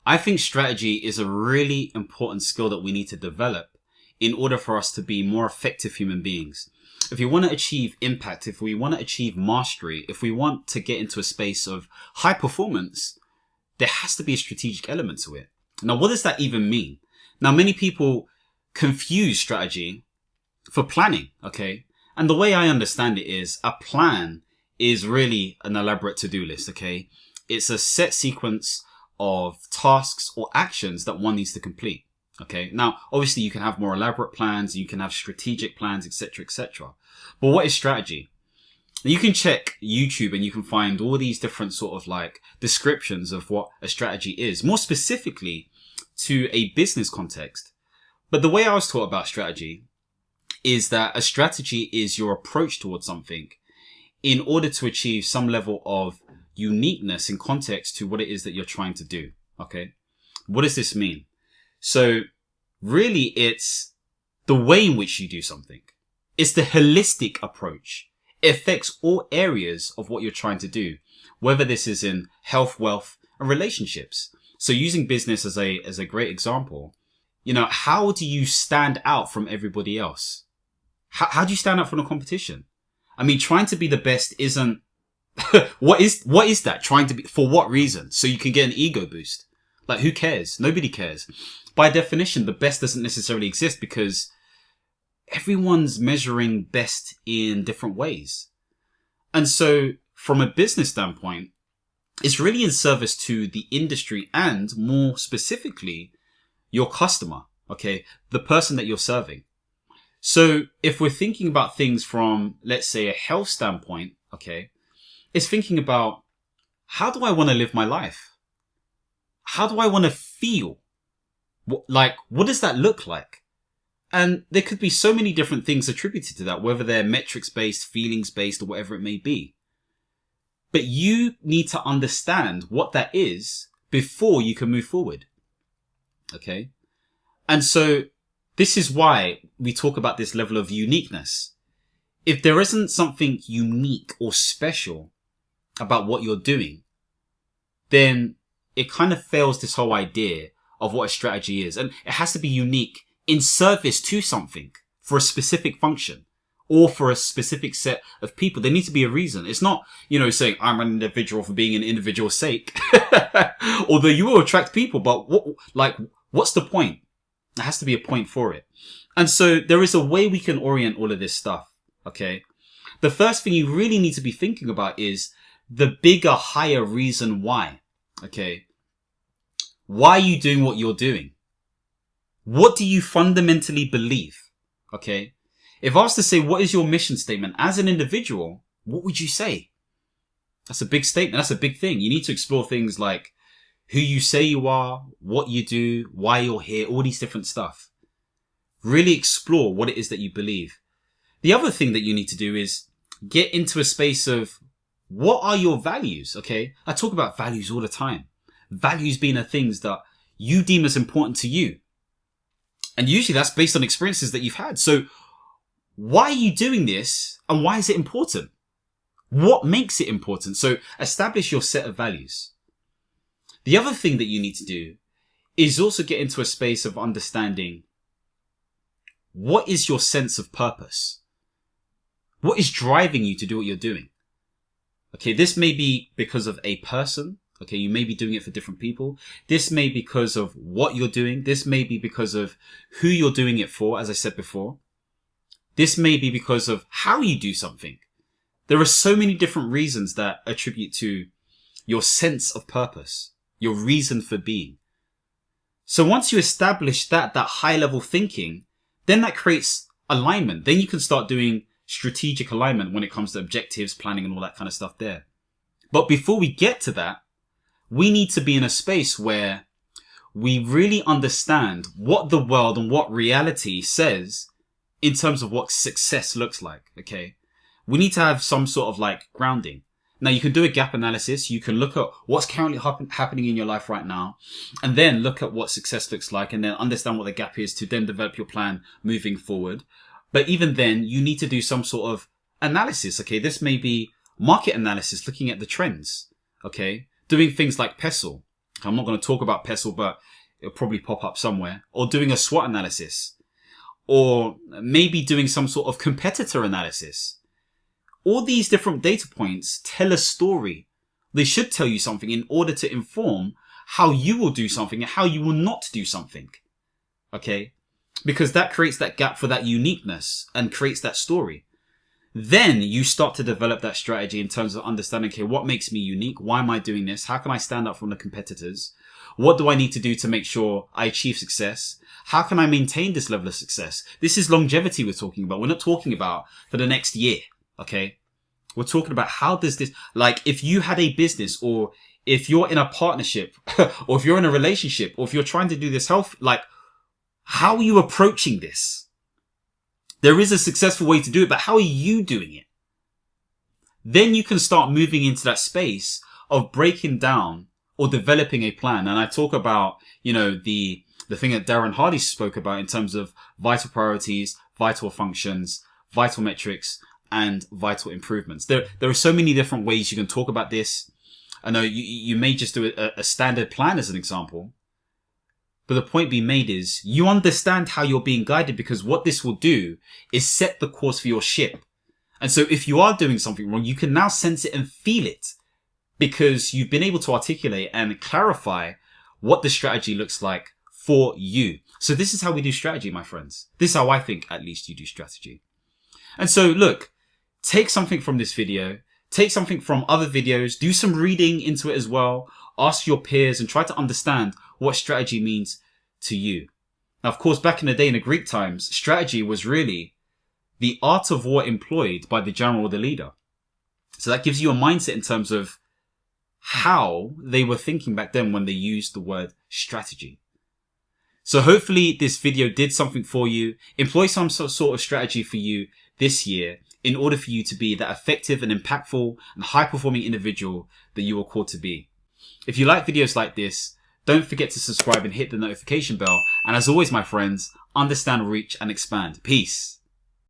I think strategy is a really important skill that we need to develop in order for us to be more effective human beings. If we want to achieve impact, if we want to achieve mastery, if we want to get into a space of high performance, there has to be a strategic element to it. Now, what does that even mean? Now, many people confuse strategy for planning, okay? And the way I understand it is a plan is really an elaborate to-do list, okay? It's a set sequence of tasks or actions that one needs to complete. Okay. Now, obviously you can have more elaborate plans, you can have strategic plans, etc., etc. But what is strategy? You can check YouTube and you can find all these different sort of like descriptions of what a strategy is, more specifically to a business context. But the way I was taught about strategy is that a strategy is your approach towards something in order to achieve some level of uniqueness in context to what it is that you're trying to do. Okay. What does this mean? So really it's the way in which you do something. It's the holistic approach. It affects all areas of what you're trying to do, whether this is in health, wealth, and relationships. So using business as a great example, how do you stand out from everybody else? How do you stand out from the competition? I mean, trying to be the best isn't what is that? Trying to be, for what reason? So you can get an ego boost. Like, who cares? Nobody cares. By definition, the best doesn't necessarily exist because everyone's measuring best in different ways. And so from a business standpoint, it's really in service to the industry and more specifically, your customer. Okay. The person that you're serving. So if we're thinking about things from, let's say, a health standpoint, okay, it's thinking about, how do I want to live my life? How do I want to feel? What does that look like? And there could be so many different things attributed to that, whether they're metrics based, feelings based, or whatever it may be. But you need to understand what that is before you can move forward. Okay. And so this is why we talk about this level of uniqueness. If there isn't something unique or special about what you're doing, then it kind of fails this whole idea of what a strategy is. And it has to be unique in service to something for a specific function or for a specific set of people. There needs to be a reason. It's not, saying I'm an individual for being an individual's sake. Although you will attract people, but what's the point? There has to be a point for it. And so there is a way we can orient all of this stuff. Okay. The first thing you really need to be thinking about is the bigger, higher reason why. Okay. Why are you doing what you're doing? What do you fundamentally believe? Okay. If I was to say, what is your mission statement as an individual? What would you say? That's a big statement. That's a big thing. You need to explore things like who you say you are, what you do, why you're here, all these different stuff. Really explore what it is that you believe. The other thing that you need to do is get into a space of what are your values? Okay. I talk about values all the time. Values being the things that you deem as important to you. And usually that's based on experiences that you've had. So why are you doing this and why is it important? What makes it important? So establish your set of values. The other thing that you need to do is also get into a space of understanding what is your sense of purpose? What is driving you to do what you're doing? Okay, this may be because of a person. Okay, you may be doing it for different people. This may be because of what you're doing. This may be because of who you're doing it for, as I said before. This may be because of how you do something. There are so many different reasons that attribute to your sense of purpose, your reason for being. So once you establish that high level thinking, then that creates alignment. Then you can start doing strategic alignment when it comes to objectives, planning, and all that kind of stuff there. But before we get to that, we need to be in a space where we really understand what the world and what reality says in terms of what success looks like. Okay. We need to have some sort of grounding. Now you can do a gap analysis. You can look at what's currently happening in your life right now and then look at what success looks like and then understand what the gap is to then develop your plan moving forward. But even then you need to do some sort of analysis. Okay. This may be market analysis, looking at the trends. Okay. Doing things like PESTLE. I'm not going to talk about pestle, but it'll probably pop up somewhere, or doing a SWOT analysis, or maybe doing some sort of competitor analysis. All these different data points tell a story. They should tell you something in order to inform how you will do something and how you will not do something. Okay? Because that creates that gap for that uniqueness and creates that story. Then you start to develop that strategy in terms of understanding, okay, what makes me unique? Why am I doing this? How can I stand out from the competitors? What do I need to do to make sure I achieve success? How can I maintain this level of success? This is longevity we're talking about. We're not talking about for the next year. Okay. We're talking about how does this, like if you had a business, or if you're in a partnership or if you're in a relationship, or if you're trying to do this health, like how are you approaching this? There is a successful way to do it, but how are you doing it? Then you can start moving into that space of breaking down or developing a plan. And I talk about, the thing that Darren Hardy spoke about in terms of vital priorities, vital functions, vital metrics, and vital improvements. There are so many different ways you can talk about this. I know you may just do a standard plan as an example. But the point being made is you understand how you're being guided, because what this will do is set the course for your ship. And so if you are doing something wrong, you can now sense it and feel it, because you've been able to articulate and clarify what the strategy looks like for you. So this is how we do strategy, my friends. This is how I think, at least, you do strategy. And so look, take something from this video, take something from other videos, do some reading into it as well. Ask your peers and try to understand what strategy means to you. Now, of course, back in the day in the Greek times, strategy was really the art of war employed by the general or the leader. So that gives you a mindset in terms of how they were thinking back then when they used the word strategy. So hopefully this video did something for you. Employ some sort of strategy for you this year in order for you to be that effective and impactful and high-performing individual that you are called to be. If you like videos like this, don't forget to subscribe and hit the notification bell. And as always, my friends, understand, reach, and expand. Peace.